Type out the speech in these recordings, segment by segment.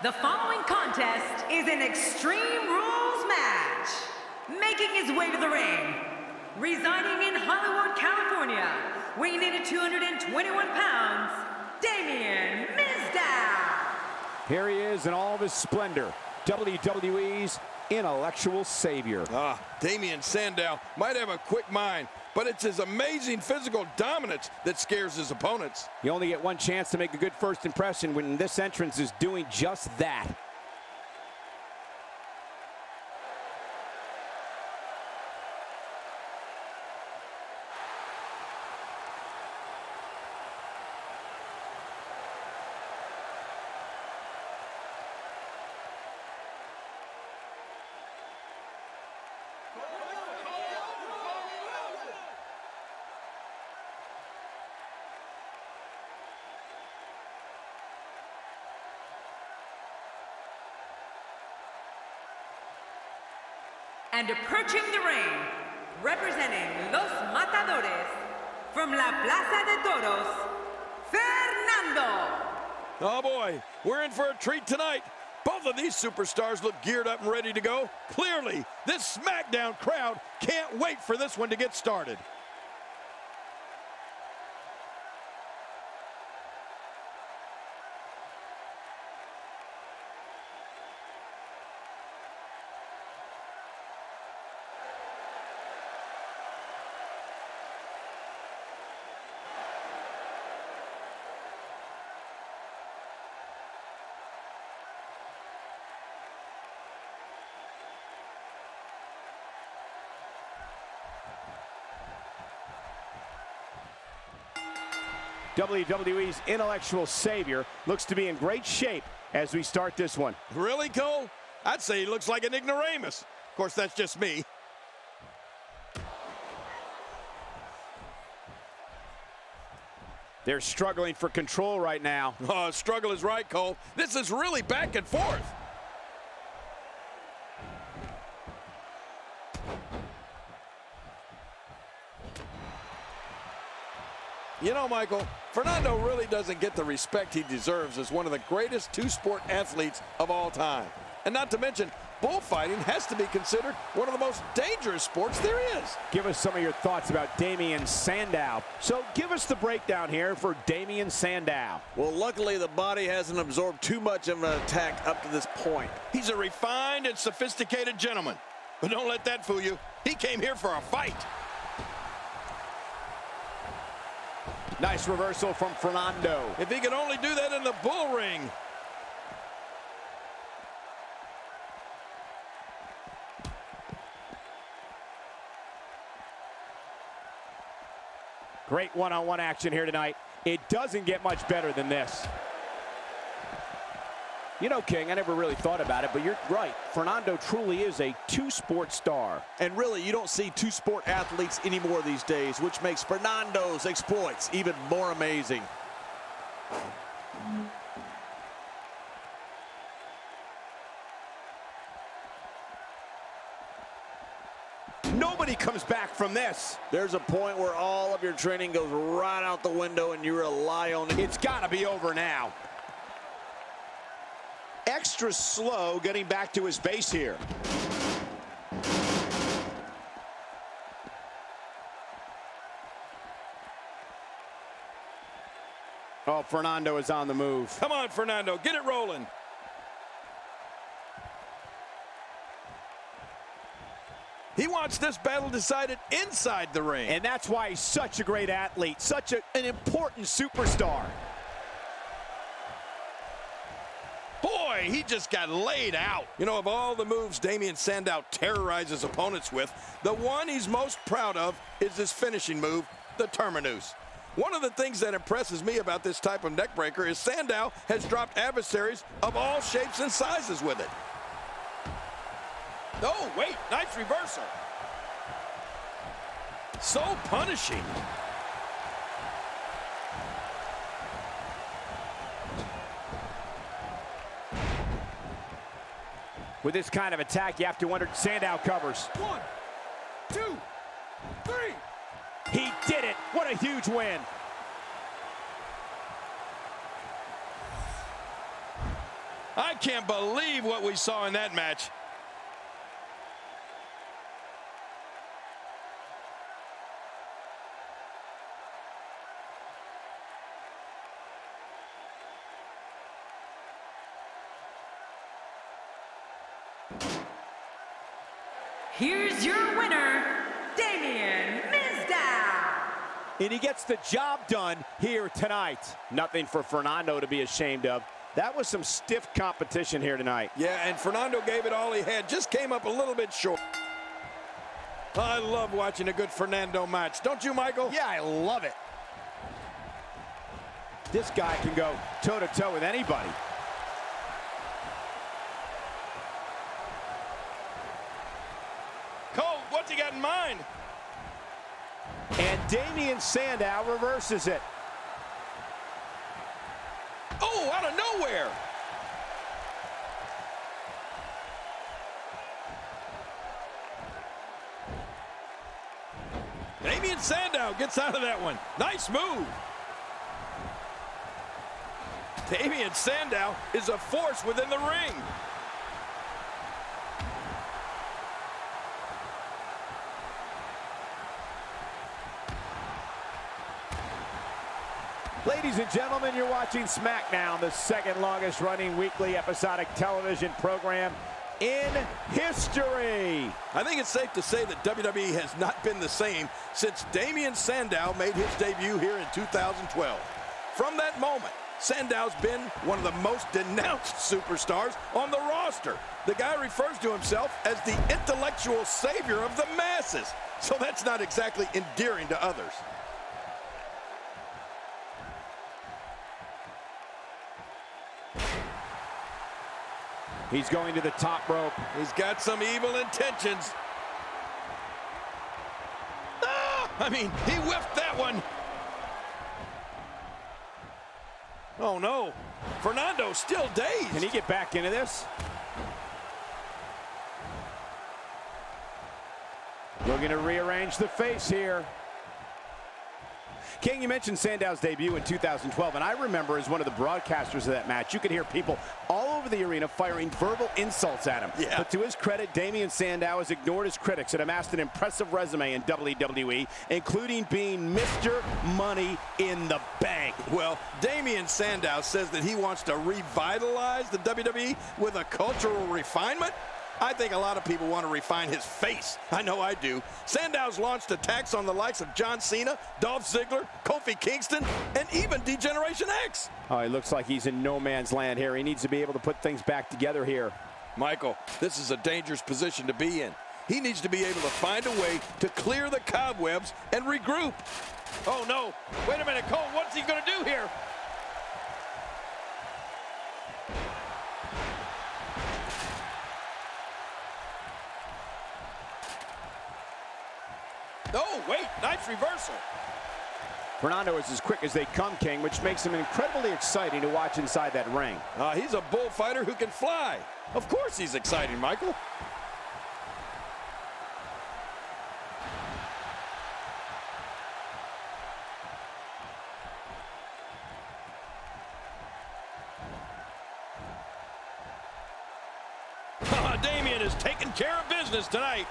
The following contest is an Extreme Rules match. Making his way to the ring, residing in Hollywood, California, weighing in at 221 pounds, Damien Mizdow. Here he is in all of his splendor, WWE's intellectual savior. Damien Sandow might have a quick mind, but it's his amazing physical dominance that scares his opponents. You only get one chance to make a good first impression when this entrance is doing just that. And approaching the ring, representing Los Matadores, from La Plaza de Toros, Fernando. Oh boy, we're in for a treat tonight. Both of these superstars look geared up and ready to go. Clearly, this SmackDown crowd can't wait for this one to get started. WWE's intellectual savior looks to be in great shape as we start this one. Really, Cole? I'd say he looks like an ignoramus. Of course, that's just me. They're struggling for control right now. Oh, struggle is right, Cole. This is really back and forth. You know, Michael, Fernando really doesn't get the respect he deserves as one of the greatest two-sport athletes of all time. And not to mention, bullfighting has to be considered one of the most dangerous sports there is. Give us some of your thoughts about Damien Sandow. So give us the breakdown here for Damien Sandow. Well, luckily the body hasn't absorbed too much of an attack up to this point. He's a refined and sophisticated gentleman. But don't let that fool you. He came here for a fight. Nice reversal from Fernando. If he could only do that in the bull ring. Great one-on-one action here tonight. It doesn't get much better than this. You know, King, I never really thought about it, but you're right. Fernando truly is a two-sport star. And really, you don't see two-sport athletes anymore these days, which makes Fernando's exploits even more amazing. Nobody comes back from this. There's a point where all of your training goes right out the window and you rely on it. It's got to be over now. Extra slow getting back to his base here. Oh, Fernando is on the move. Come on, Fernando, get it rolling. He wants this battle decided inside the ring. And that's why he's such a great athlete, such an important superstar. Boy, he just got laid out. You know, of all the moves Damien Sandow terrorizes opponents with, the one he's most proud of is his finishing move, the Terminus. One of the things that impresses me about this type of neckbreaker is Sandow has dropped adversaries of all shapes and sizes with it. Oh, wait, nice reversal. So punishing. With this kind of attack, you have to wonder, Sandow covers. 1, 2, 3. He did it. What a huge win. I can't believe what we saw in that match. Here's your winner, Damien Mizdow. And he gets the job done here tonight. Nothing for Fernando to be ashamed of. That was some stiff competition here tonight. Yeah, and Fernando gave it all he had. Just came up a little bit short. I love watching a good Fernando match. Don't you, Michael? Yeah, I love it. This guy can go toe-to-toe with anybody. Cole, what's he got in mind? And Damien Sandow reverses it. Oh, out of nowhere. Damien Sandow gets out of that one. Nice move. Damien Sandow is a force within the ring. Ladies and gentlemen, you're watching SmackDown, the second longest running weekly episodic television program in history. I think it's safe to say that WWE has not been the same since Damien Sandow made his debut here in 2012. From that moment, Sandow's been one of the most denounced superstars on the roster. The guy refers to himself as the intellectual savior of the masses. So that's not exactly endearing to others. He's going to the top rope. He's got some evil intentions. Ah! I mean, he whiffed that one. Oh, no. Fernando's still dazed. Can he get back into this? Looking to rearrange the face here. King, you mentioned Sandow's debut in 2012, and I remember as one of the broadcasters of that match, you could hear people all over the arena firing verbal insults at him. Yeah. But to his credit, Damien Sandow has ignored his critics and amassed an impressive resume in WWE, including being Mr. Money in the Bank. Well, Damien Sandow says that he wants to revitalize the WWE with a cultural refinement. I think a lot of people want to refine his face. I know I do. Sandow's launched attacks on the likes of John Cena, Dolph Ziggler, Kofi Kingston, and even D-Generation X. Oh, he looks like he's in no man's land here. He needs to be able to put things back together here. Michael, this is a dangerous position to be in. He needs to be able to find a way to clear the cobwebs and regroup. Oh, no. Wait a minute, Cole. What's he going to do here? Oh, wait, nice reversal. Fernando is as quick as they come, King, which makes him incredibly exciting to watch inside that ring. He's a bullfighter who can fly. Of course he's exciting, Michael. Damien is taking care of business tonight.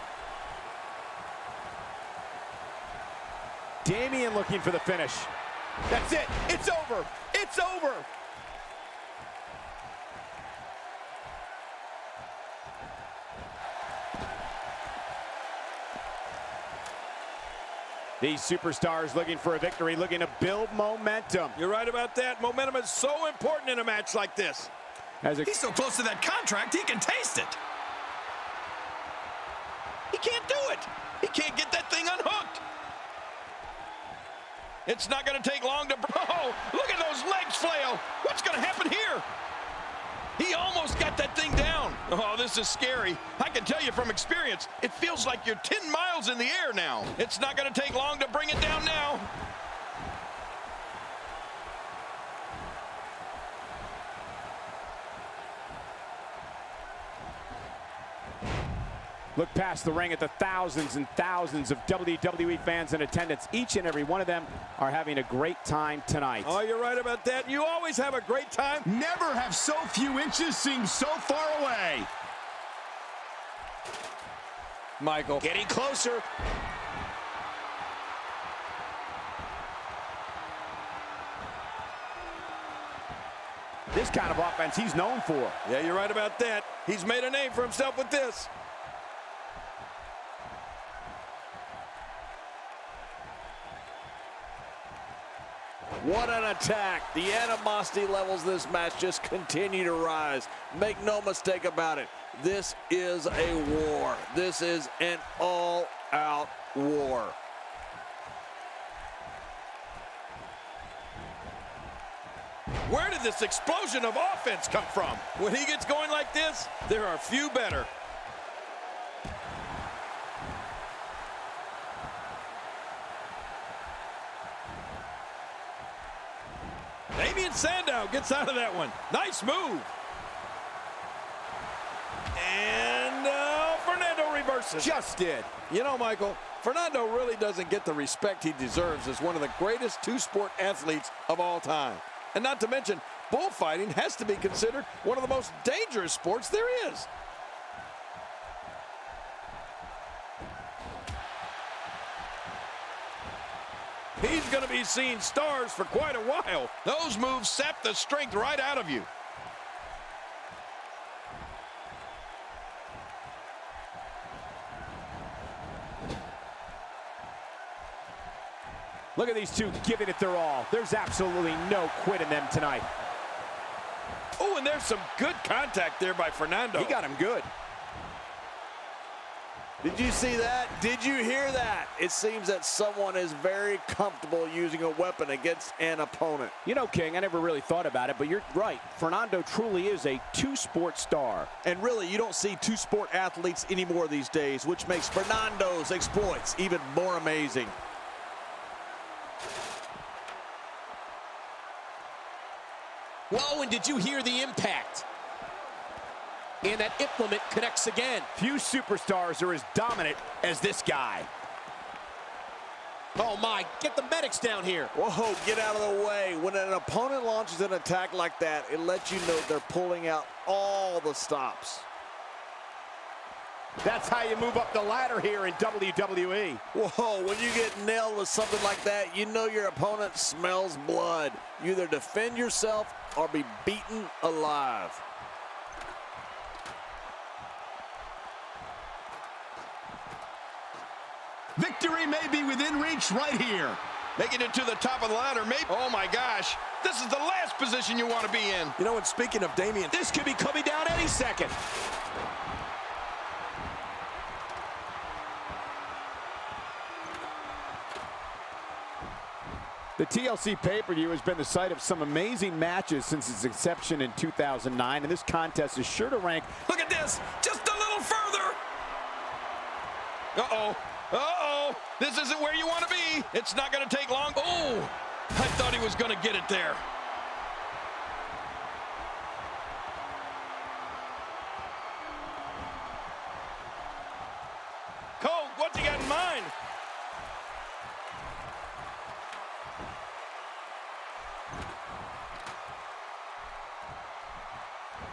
Damien looking for the finish. That's it. It's over. It's over. These superstars looking for a victory, looking to build momentum. You're right about that. Momentum is so important in a match like this. He's so close to that contract, he can taste it. He can't do it. He can't get that thing unhooked. It's not going to take long to... Oh, look at those legs flail. What's going to happen here? He almost got that thing down. Oh, this is scary. I can tell you from experience, it feels like you're 10 miles in the air now. It's not going to take long to bring it down now. Look past the ring at the thousands and thousands of WWE fans in attendance. Each and every one of them are having a great time tonight. Oh, you're right about that. You always have a great time. Never have so few inches seemed so far away. Michael. Getting closer. This kind of offense he's known for. Yeah, you're right about that. He's made a name for himself with this. What an attack. The animosity levels this match just continue to rise. Make no mistake about it. This is a war. This is an all-out war. Where did this explosion of offense come from? When he gets going like this, there are few better. Damien Mizdow gets out of that one. Nice move. And Fernando reverses. Just did. You know, Michael, Fernando really doesn't get the respect he deserves as one of the greatest two-sport athletes of all time. And not to mention, bullfighting has to be considered one of the most dangerous sports there is. He's going to be seeing stars for quite a while. Those moves sap the strength right out of you. Look at these two giving it their all. There's absolutely no quit in them tonight. Oh, and there's some good contact there by Fernando. He got him good. Did you see that? Did you hear that? It seems that someone is very comfortable using a weapon against an opponent. You know, King, I never really thought about it, but you're right. Fernando truly is a two-sport star. And really, you don't see two-sport athletes anymore these days, which makes Fernando's exploits even more amazing. Whoa, and did you hear the impact? And that implement connects again. Few superstars are as dominant as this guy. Oh my, get the medics down here. Whoa, get out of the way. When an opponent launches an attack like that, it lets you know they're pulling out all the stops. That's how you move up the ladder here in WWE. Whoa, when you get nailed with something like that, you know your opponent smells blood. You either defend yourself or be beaten alive. Victory may be within reach right here. Making it to the top of the ladder, maybe. Oh my gosh, this is the last position you want to be in. You know, and speaking of Damien, This could be coming down any second. The TLC pay-per-view has been the site of some amazing matches since its inception in 2009, and this contest is sure to rank. look at this, just a little further. Uh-oh, uh-oh, this isn't where you want to be. It's not going to take long. Oh, I thought he was going to get it there. Cole, what's he got in mind?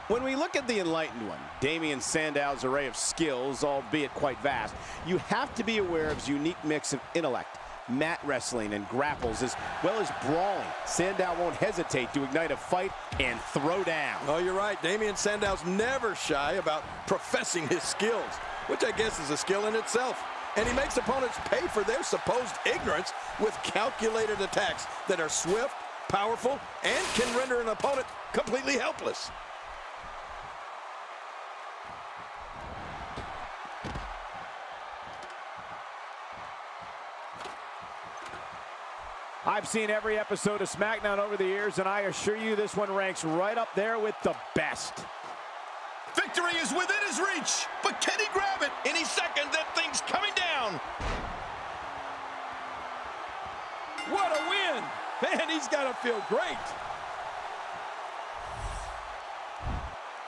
When we look at the enlightened one, Damien Mizdows' array of skills, albeit quite vast, you have to be aware of his unique mix of intellect, mat wrestling, and grapples, as well as brawling. Mizdow won't hesitate to ignite a fight and throw down. Oh, you're right. Damien Mizdow never shy about professing his skills, which I guess is a skill in itself. And he makes opponents pay for their supposed ignorance with calculated attacks that are swift, powerful, and can render an opponent completely helpless. I've seen every episode of SmackDown over the years, and I assure you this one ranks right up there with the best. Victory is within his reach, but can he grab it? Any second, that thing's coming down. What a win. Man, he's got to feel great.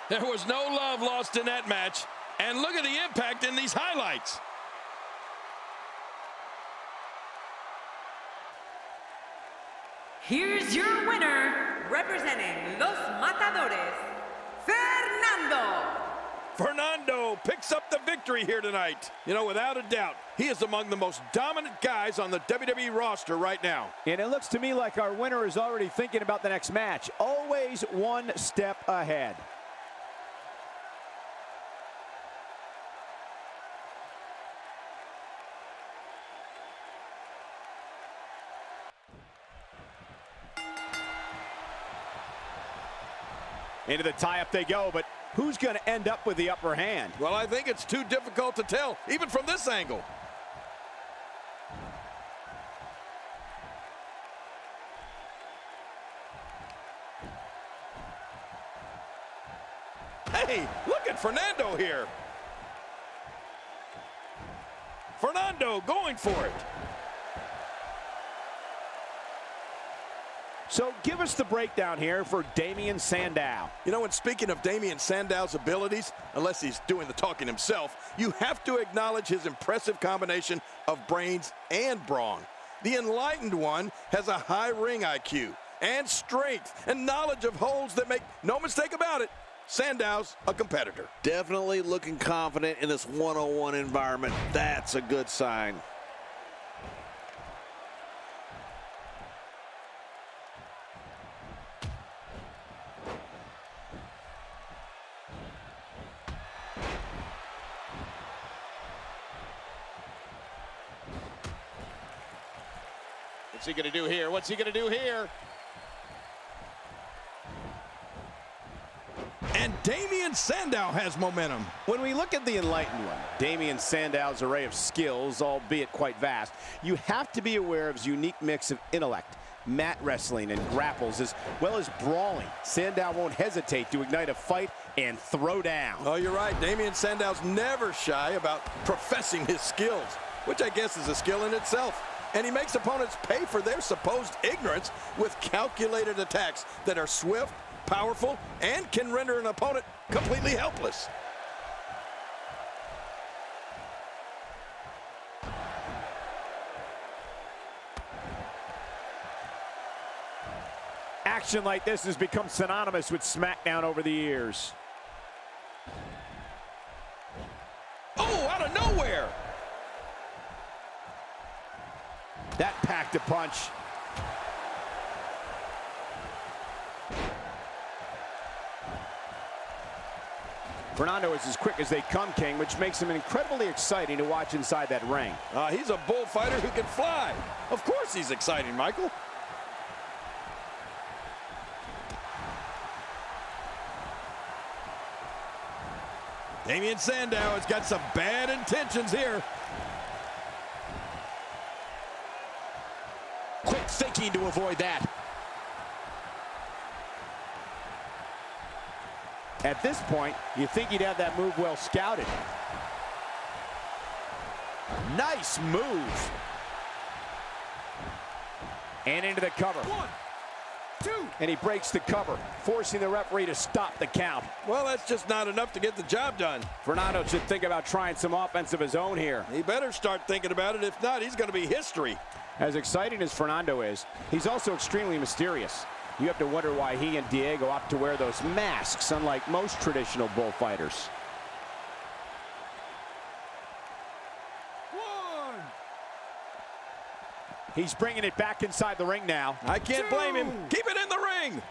There was no love lost in that match, And look at the impact in these highlights. Here's your winner, representing Los Matadores, Fernando. Fernando picks up the victory here tonight. You know, without a doubt, he is among the most dominant guys on the WWE roster right now. And it looks to me like our winner is already thinking about the next match. Always one step ahead. Into the tie-up they go, but who's going to end up with the upper hand? Well, I think it's too difficult to tell, even from this angle. Hey, look at Fernando here. Fernando going for it. So give us the breakdown here for Damien Mizdow. You know, and speaking of Damien Mizdows' abilities, unless he's doing the talking himself, you have to acknowledge his impressive combination of brains and brawn. The enlightened one has a high ring IQ and strength and knowledge of holds that make no mistake about it, Mizdows a competitor. Definitely looking confident in this one-on-one environment. That's a good sign. What's he going to do here? What's he going to do here? And Damien Mizdow has momentum. When we look at the enlightened one, Damien Mizdows' array of skills, albeit quite vast, you have to be aware of his unique mix of intellect, mat wrestling, and grapples, as well as brawling. Mizdow won't hesitate to ignite a fight and throw down. Oh, you're right. Damien Mizdows never shy about professing his skills, which I guess is a skill in itself. And he makes opponents pay for their supposed ignorance with calculated attacks that are swift, powerful, and can render an opponent completely helpless. Action like this has become synonymous with SmackDown over the years. Oh, out of nowhere! That packed a punch. Fernando is as quick as they come, King, which makes him incredibly exciting to watch inside that ring. He's a bullfighter who can fly. Of course he's exciting, Michael. Damien Mizdow has got some bad intentions here. Quick thinking to avoid that. At this point, you think he'd have that move well scouted. Nice move. And into the cover. 1, 2. And he breaks the cover, forcing the referee to stop the count. Well, that's just not enough to get the job done. Fernando should think about trying some offense of his own here. He better start thinking about it. If not, he's going to be history. As exciting as Fernando is, he's also extremely mysterious. You have to wonder why he and Diego opt to wear those masks, unlike most traditional bullfighters. 1. He's bringing it back inside the ring now. I can't blame him. Keep it in the ring.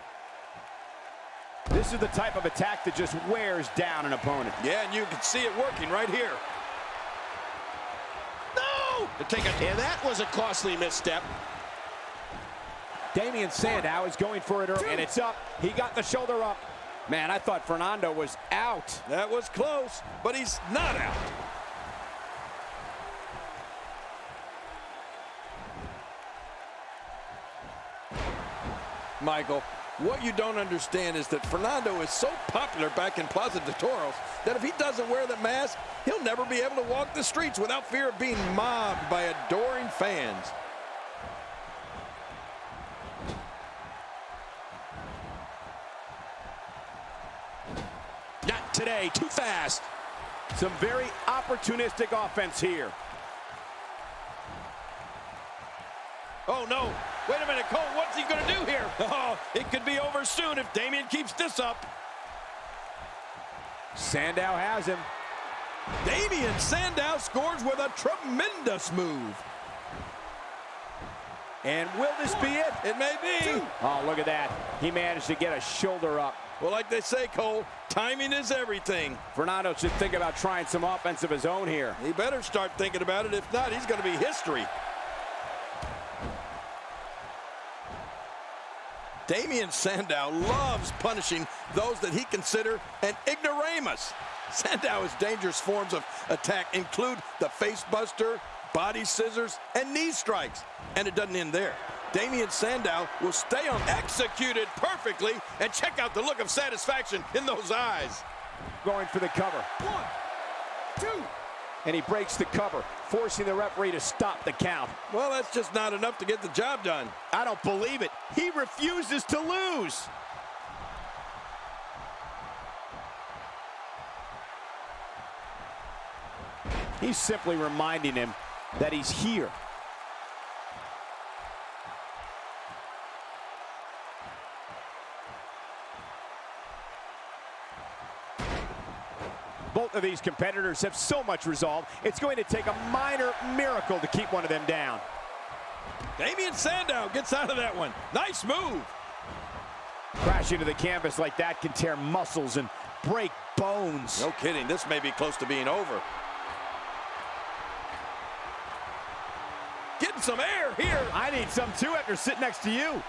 This is the type of attack that just wears down an opponent. Yeah, and you can see it working right here. No! And that was a costly misstep. Damien Mizdow is going for it early, and it's up. He got the shoulder up. Man, I thought Fernando was out. That was close, but he's not out. Michael, what you don't understand is that Fernando is so popular back in Plaza de Toros that if he doesn't wear the mask, he'll never be able to walk the streets without fear of being mobbed by adoring fans. Not today, too fast. Some very opportunistic offense here. Oh, no. Wait a minute, Cole. What's he going to do here? Oh, it could be over soon if Damien keeps this up. Sandow has him. Damien Sandow scores with a tremendous move. And will this be it? It may be. Oh, look at that. He managed to get a shoulder up. Well, like they say, Cole, timing is everything. Fernando should think about trying some offense of his own here. He better start thinking about it. If not, he's going to be history. Damien Sandow loves punishing those that he considers an ignoramus. Sandow's dangerous forms of attack include the face buster, body scissors, and knee strikes. And it doesn't end there. Damien Sandow will stay on, executed perfectly, and check out the look of satisfaction in those eyes. Going for the cover. 1, 2. And he breaks the cover, forcing the referee to stop the count. Well, that's just not enough to get the job done. I don't believe it. He refuses to lose. He's simply reminding him that he's here. Both of these competitors have so much resolve, it's going to take a minor miracle to keep one of them down. Damien Sandow gets out of that one. Nice move. Crashing to the canvas like that can tear muscles and break bones. No kidding, this may be close to being over. Getting some air here. I need some too after sitting next to you.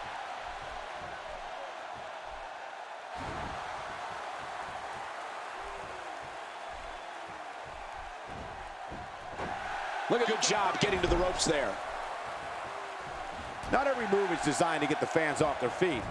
Look at good job getting to the ropes there. Not every move is designed to get the fans off their feet.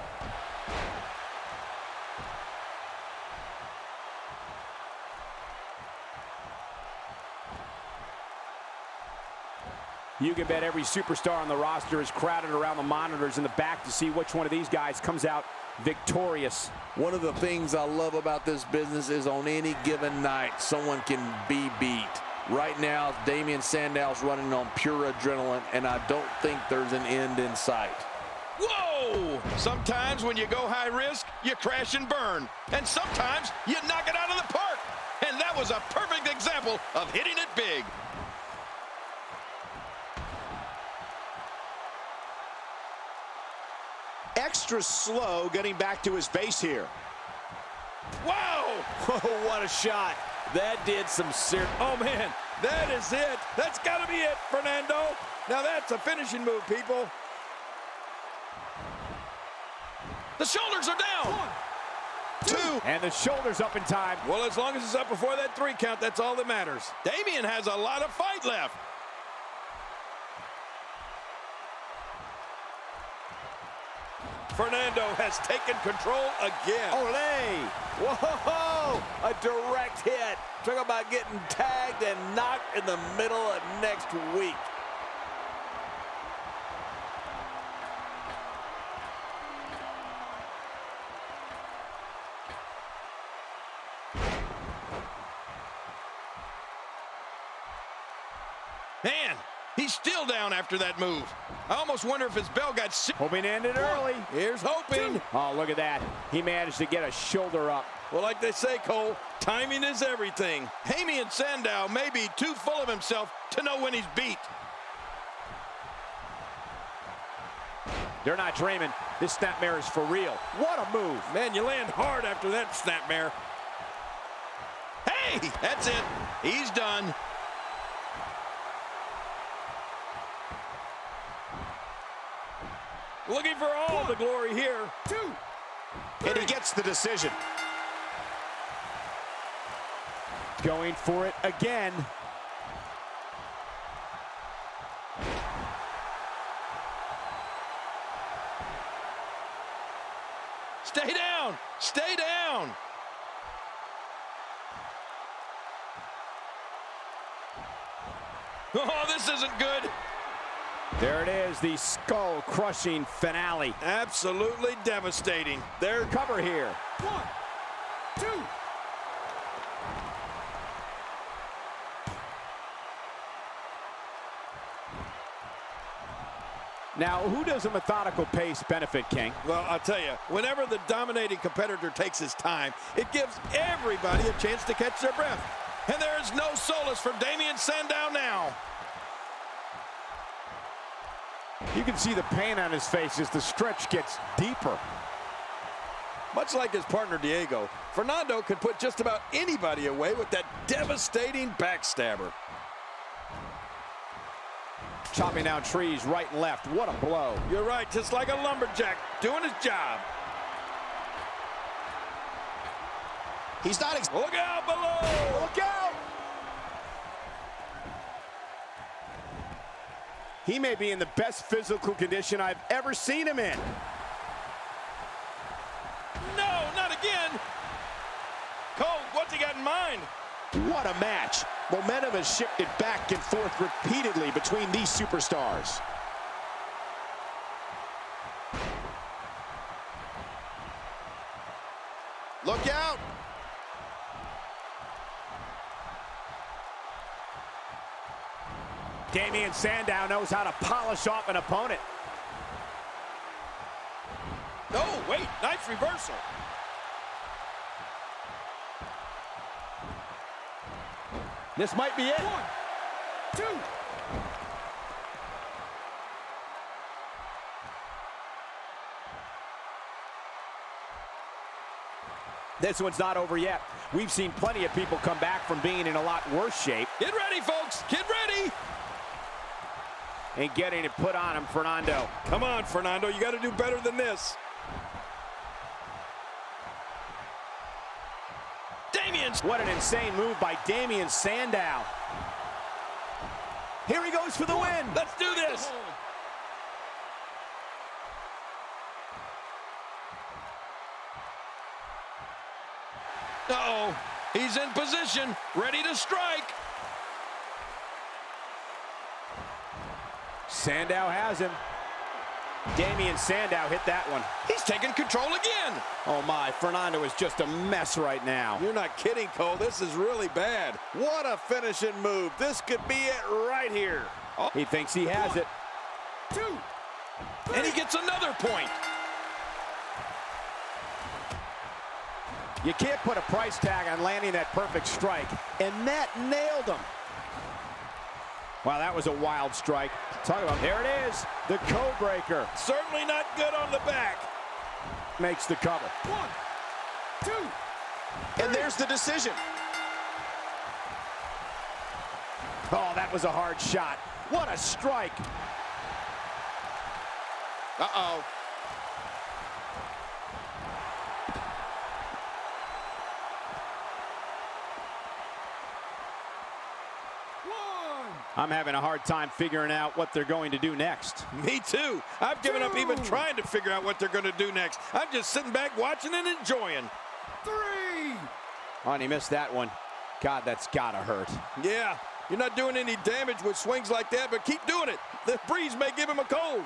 You can bet every superstar on the roster is crowded around the monitors in the back to see which one of these guys comes out victorious. One of the things I love about this business is on any given night, someone can be beat. Right now, Damien Sandow's running on pure adrenaline, and I don't think there's an end in sight. Whoa! Sometimes when you go high risk, you crash and burn. And sometimes you knock it out of the park. And that was a perfect example of hitting it big. Extra slow getting back to his base here. Wow! Oh, what a shot. That did some serious. Oh, man, that is it. That's got to be it, Fernando. Now that's a finishing move, people. The shoulders are down. 1, 2. And the shoulders up in time. Well, as long as it's up before that 3 count, that's all that matters. Damien has a lot of fight left. Fernando has taken control again. Olé! Whoa! A direct hit. Talk about getting tagged and knocked in the middle of next week. Man, he's still down after that move. I almost wonder if his bell got sick. Hoping to end it early. Here's hoping. Oh, look at that. He managed to get a shoulder up. Well, like they say, Cole, timing is everything. Damien Sandow may be too full of himself to know when he's beat. They're not dreaming. This snapmare is for real. What a move. Man, you land hard after that snapmare. Hey, that's it. He's done. Looking for all the glory here. 2. And he gets the decision. Going for it again. Stay down. Stay down. Oh, this isn't good. There it is, the skull-crushing finale. Absolutely devastating. Their cover here. 1, 2. Now, who does a methodical pace benefit, King? Well, I'll tell you, whenever the dominating competitor takes his time, it gives everybody a chance to catch their breath. And there is no solace for Damien Mizdow now. You can see the pain on his face as the stretch gets deeper. Much like his partner Diego, Fernando can put just about anybody away with that devastating backstabber. Chopping down trees right and left. What a blow. You're right, just like a lumberjack doing his job. He's not. Look out below! Look out! He may be in the best physical condition I've ever seen him in. No, not again! Cole, what's he got in mind? What a match. Momentum has shifted back and forth repeatedly between these superstars. Look out! Damien Mizdow knows how to polish off an opponent. Oh, wait, nice reversal. This might be it. 1, 2. This one's not over yet. We've seen plenty of people come back from being in a lot worse shape. Get ready, folks, get ready. And getting it put on him, Fernando. Come on, Fernando, you got to do better than this. What an insane move by Damien Mizdow. Here he goes for the win. Let's do this. Uh-oh, he's in position, ready to strike. Mizdow has him. Damien Mizdow hit that one. He's taking control again. Oh my, Fernando is just a mess right now. You're not kidding, Cole. This is really bad. What a finishing move. This could be it right here. Oh. He thinks he has it. 2, 3. And he gets another point. You can't put a price tag on landing that perfect strike, and that nailed him. Wow, that was a wild strike. Talk about, there it is, the co-breaker. Certainly not good on the back. Makes the cover. 1, 2. And there's the decision. Oh, that was a hard shot. What a strike. Uh-oh. I'm having a hard time figuring out what they're going to do next. Me too. I've given up even trying to figure out what they're going to do next. I'm just sitting back watching and enjoying. 3. Oh, and he missed that one. God, that's gotta hurt. Yeah, you're not doing any damage with swings like that, but keep doing it. The breeze may give him a cold.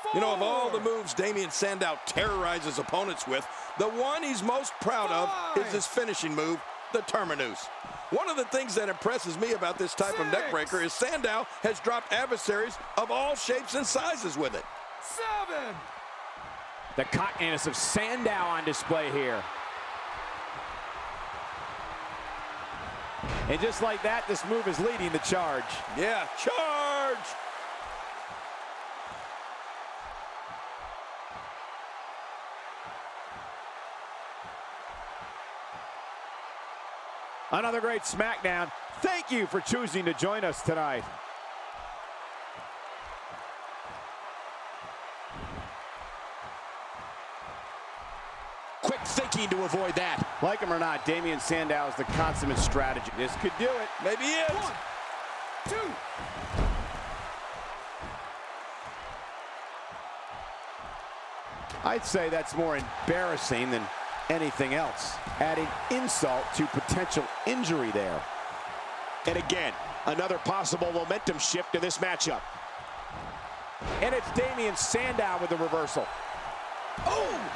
4. You know, of all the moves Damien Mizdow terrorizes opponents with, the one he's most proud of is his finishing move, the terminus. One of the things that impresses me about this type of neckbreaker is Mizdow has dropped adversaries of all shapes and sizes with it. 7. The cockiness of Mizdow on display here. And just like that, this move is leading the charge. Yeah, charge! Another great SmackDown. Thank you for choosing to join us tonight. Quick thinking to avoid that. Like him or not, Damien Mizdow is the consummate strategy. This could do it. Maybe it. 1, 2. I'd say that's more embarrassing than anything else. Adding insult to potential injury there. And again, another possible momentum shift to this matchup. And it's Damien Mizdow with the reversal. Oh!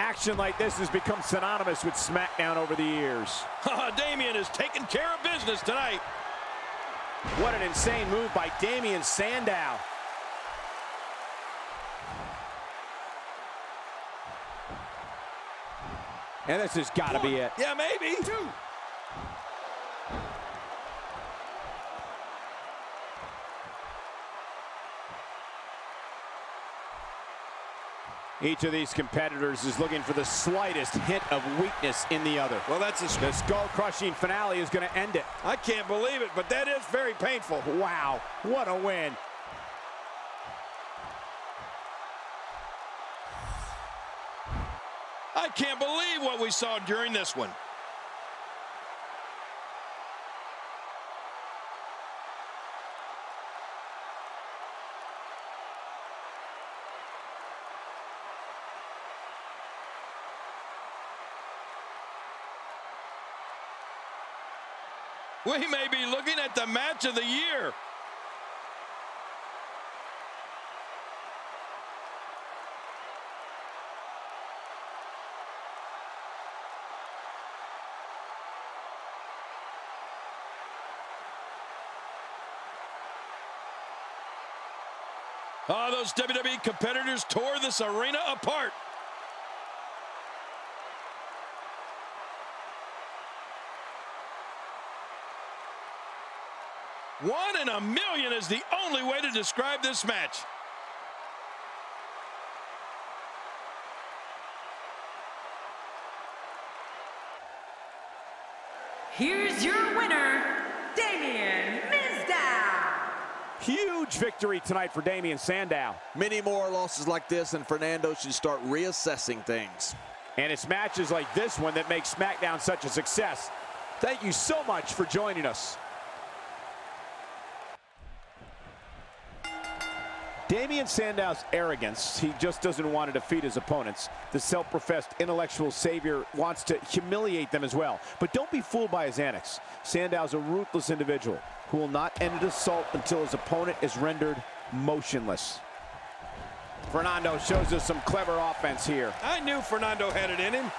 Action like this has become synonymous with SmackDown over the years. Damien is taking care of business tonight. What an insane move by Damien Sandow. And this has got to be it. Yeah, maybe. 2. Each of these competitors is looking for the slightest hint of weakness in the other. Well, that's The skull-crushing finale is going to end it. I can't believe it, but that is very painful. Wow, what a win. I can't believe what we saw during this one. We may be looking at the match of the year. Oh, those WWE competitors tore this arena apart. One in a million is the only way to describe this match. Here's your winner, Damien Mizdow. Huge victory tonight for Damien Sandow. Many more losses like this, and Fernando should start reassessing things. And it's matches like this one that make SmackDown such a success. Thank you so much for joining us. Damien Sandow's arrogance, he just doesn't want to defeat his opponents. The self-professed intellectual savior wants to humiliate them as well. But don't be fooled by his antics. Sandow's a ruthless individual who will not end an assault until his opponent is rendered motionless. Fernando shows us some clever offense here. I knew Fernando had it in him.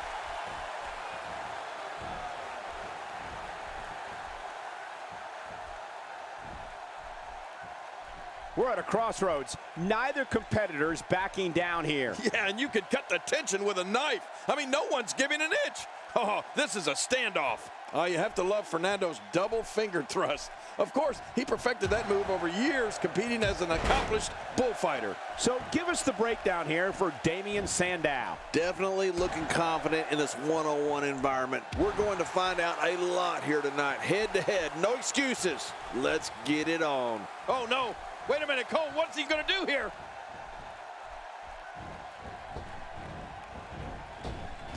We're at a crossroads. Neither competitor is backing down here. Yeah, and you could cut the tension with a knife. I mean, no one's giving an inch. Oh, this is a standoff. Oh, you have to love Fernando's double finger thrust. Of course, he perfected that move over years, competing as an accomplished bullfighter. So give us the breakdown here for Damien Sandow. Definitely looking confident in this one-on-one environment. We're going to find out a lot here tonight. Head-to-head, no excuses. Let's get it on. Oh, no. Wait a minute, Cole, what's he going to do here?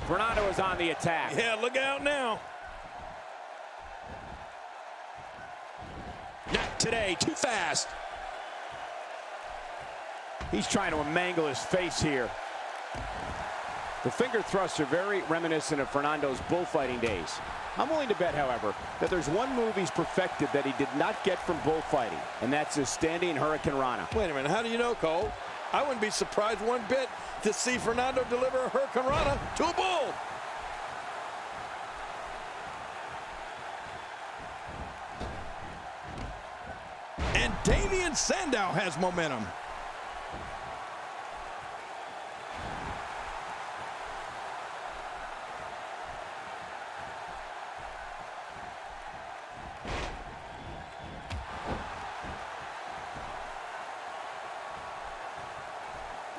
Fernando is on the attack. Yeah, look out now. Not today, too fast. He's trying to mangle his face here. The finger thrusts are very reminiscent of Fernando's bullfighting days. I'm willing to bet, however, that there's one move he's perfected that he did not get from bullfighting, and that's his standing Hurricane Rana. Wait a minute, how do you know, Cole? I wouldn't be surprised one bit to see Fernando deliver a Hurricane Rana to a bull. And Damien Sandow has momentum.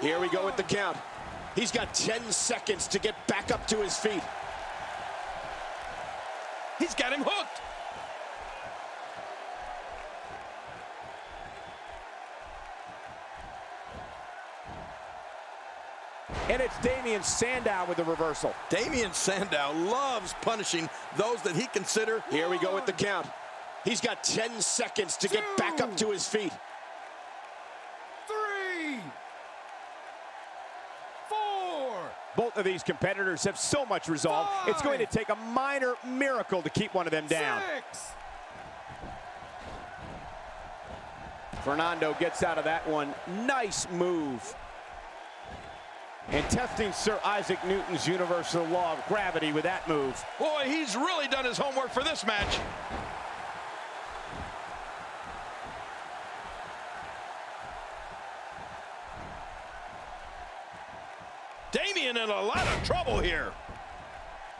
Here we go with the count. He's got 10 seconds to get back up to his feet. He's got him hooked. And it's Damien Sandow with the reversal. Damien Sandow loves punishing those that he considers. Here we go with the count. He's got 10 seconds to get back up to his feet. 3, 4. Both of these competitors have so much resolve. It's going to take a minor miracle to keep one of them down. 6. Fernando gets out of that one. Nice move. And testing Sir Isaac Newton's universal law of gravity with that move. Boy, he's really done his homework for this match. Damien in a lot of trouble here.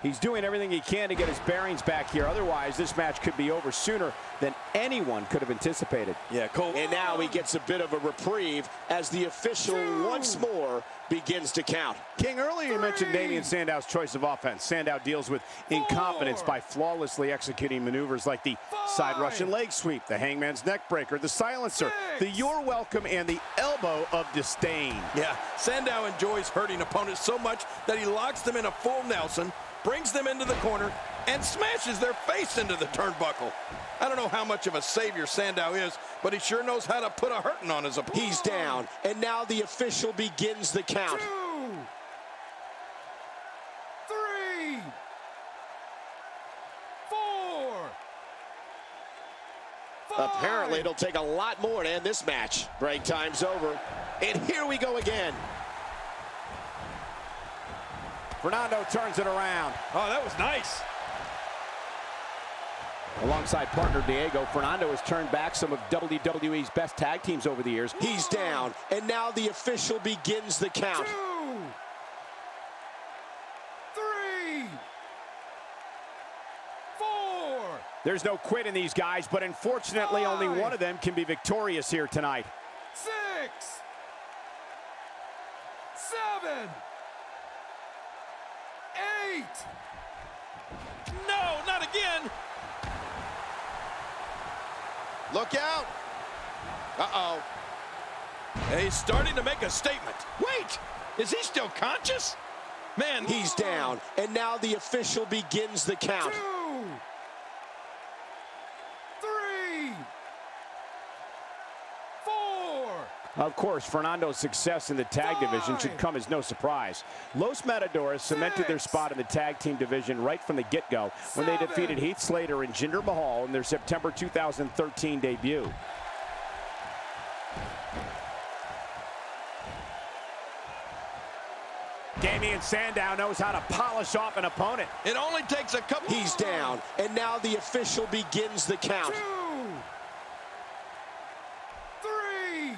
He's doing everything he can to get his bearings back here. Otherwise, this match could be over sooner than anyone could have anticipated. Yeah, Cole. And now he gets a bit of a reprieve as the official once more begins to count. King, earlier you mentioned Damien Sandow's choice of offense. Sandow deals with incompetence by flawlessly executing maneuvers like the side Russian leg sweep, the hangman's neck breaker, the silencer, the you're welcome, and the elbow of disdain. Yeah, Sandow enjoys hurting opponents so much that he locks them in a full Nelson, brings them into the corner, and smashes their face into the turnbuckle. I don't know how much of a savior Sandow is, but he sure knows how to put a hurting on his opponent. He's down, and now the official begins the count. 2, 3, 4, 5. Apparently, it'll take a lot more to end this match. Break time's over, and here we go again. Fernando turns it around. Oh, that was nice. Alongside partner Diego, Fernando has turned back some of WWE's best tag teams over the years. He's down, and now the official begins the count. 2, 3, 4. There's no quit in these guys, but unfortunately only one of them can be victorious here tonight. 6, 7, 8. No, not again. Look out. Uh-oh. He's starting to make a statement. Wait, is he still conscious? Man, He's down, and now the official begins the count. 2, 3, 4. Of course, Fernando's success in the tag division should come as no surprise. Los Matadores cemented their spot in the tag team division right from the get-go when they defeated Heath Slater and Jinder Mahal in their September 2013 debut. Damien Sandow knows how to polish off an opponent. it only takes a couple. He's down, and now the official begins the count. 2, 3,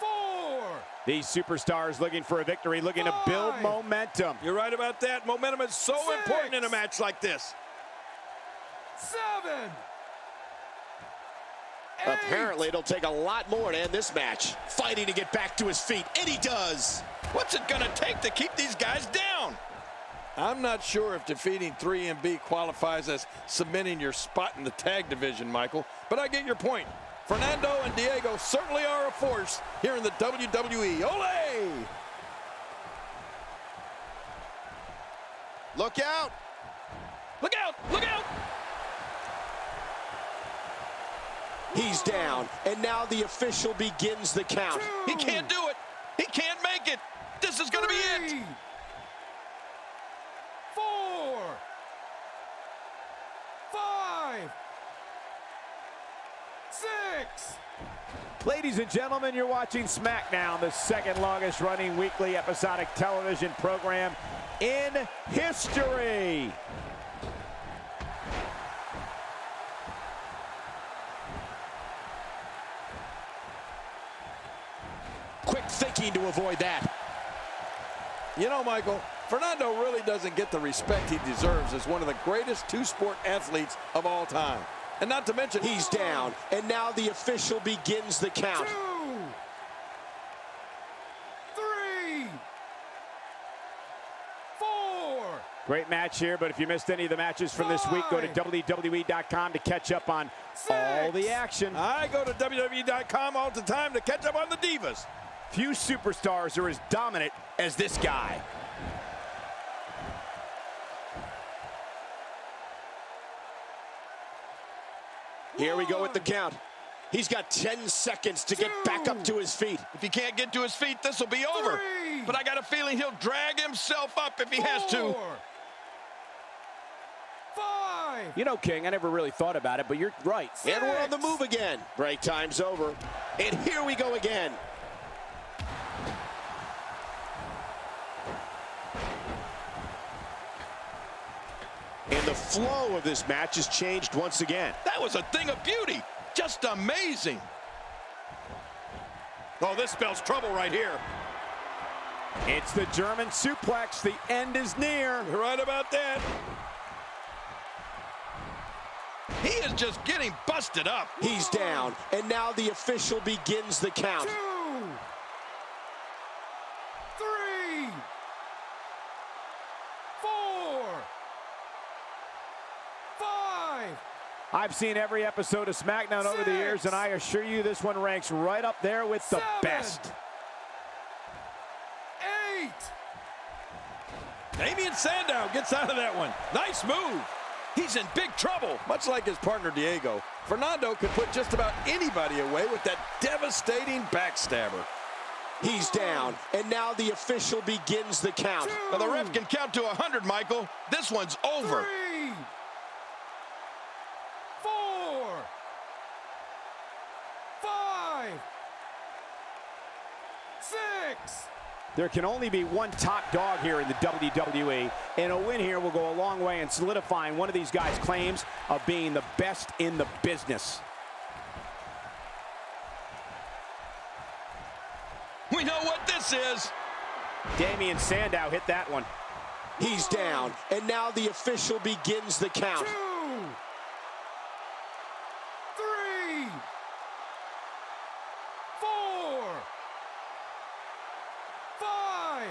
4. These superstars looking for a victory, looking to build 5. momentum. You're right about that. Momentum is so 6. important in a match like this. 7. 8. Apparently, it'll take a lot more to end this match. Fighting to get back to his feet, and he does. What's it gonna take to keep these guys down? I'm not sure if defeating 3MB qualifies as submitting your spot in the tag division, Michael, but I get your point. Fernando and Diego certainly are a force here in the WWE. Ole! Look out. Look out! Look out! He's down, and now the official begins the count. He can't do it. He can't make it. This is going to be it. 3, 4, 5, 6. Ladies and gentlemen, you're watching SmackDown, the second longest running weekly episodic television program in history. Quick thinking to avoid that. You know, Michael, Fernando really doesn't get the respect he deserves as one of the greatest two-sport athletes of all time. And not to mention, He's down, and now the official begins the 2, count. 3, 4. Great match here, but if you missed any of the matches from this week, go to 5. WWE.com to catch up on all the action. I go to WWE.com all the time to catch up on the divas. Few superstars are as dominant as this guy. Here we go with the count. He's got 10 seconds to get back up to his feet. If he can't get to his feet, this will be over. 3, But I got a feeling he'll drag himself up if he has to. 4, 5. You know, King, I never really thought about it, but you're right. And we're on the move again. Break time's over. And here we go again. the flow of this match has changed once again. That was a thing of beauty. Just amazing. Oh, this spells trouble right here. It's the German suplex. The end is near. You're right about that. He is just getting busted up. He's down, and now the official begins the count. 2, 3, 4, 5. I've seen every episode of SmackDown over the years, and I assure you this one ranks right up there with the 7, best. 8. Damien Sandow gets out of that one. Nice move. He's in big trouble. Much like his partner Diego, Fernando could put just about anybody away with that devastating backstabber. He's down, and now the official begins the count. Now the ref can count to 100, Michael. This one's over. 3, 4, 5, 6. There can only be one top dog here in the WWE, and a win here will go a long way in solidifying one of these guys' claims of being the best in the business. We know what this is. Damien Sandow hit that one. He's down, and now the official begins the 2, count. 3, 4, 5.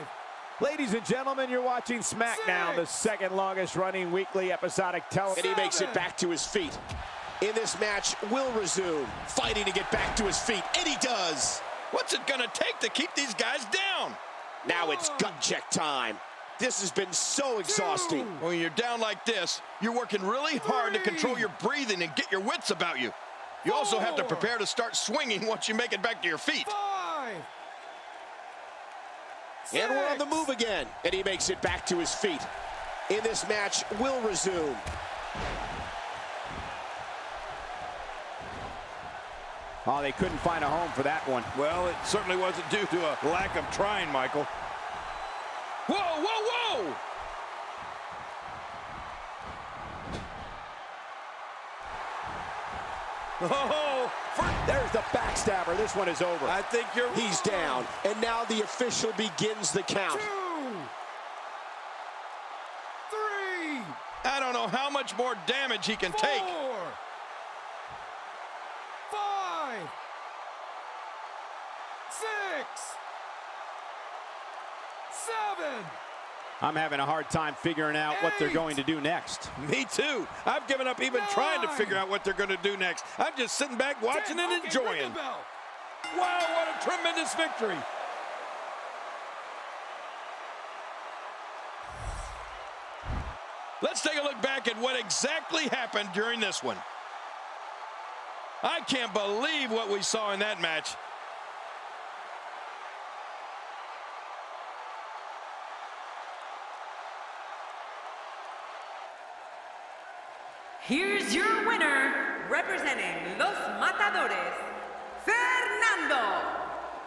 Ladies and gentlemen, you're watching SmackDown, the second longest running weekly episodic television. And he makes it back to his feet. In this match, will resume, fighting to get back to his feet, and he does. What's it gonna take to keep these guys down? Now it's gut check time. This has been so exhausting. When you're down like this, you're working really hard to control your breathing and get your wits about you. You also have to prepare to start swinging once you make it back to your feet. 5. And we're on the move again. And he makes it back to his feet. In this match, will resume. Oh, they couldn't find a home for that one. Well, it certainly wasn't due to a lack of trying, Michael. Whoa, whoa, whoa! Oh, There's the backstabber. This one is over. I think you're... He's down. And now the official begins the 2, count. 3. I don't know how much more damage he can 4, take. 5, 6, 7. I'm having a hard time figuring out what they're going to do next. Me too. I've given up even trying to figure out what they're going to do next. I'm just sitting back watching 10. and Okay, enjoying. ring the bell. Wow, what a tremendous victory. Let's take a look back at what exactly happened during this one. I can't believe what we saw in that match. Here's your winner, representing Los Matadores, Fernando.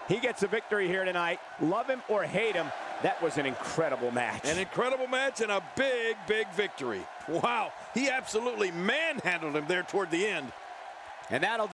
He gets a victory here tonight. Love him or hate him, that was an incredible match. An incredible match and a big, big victory. Wow, he absolutely manhandled him there toward the end. And that'll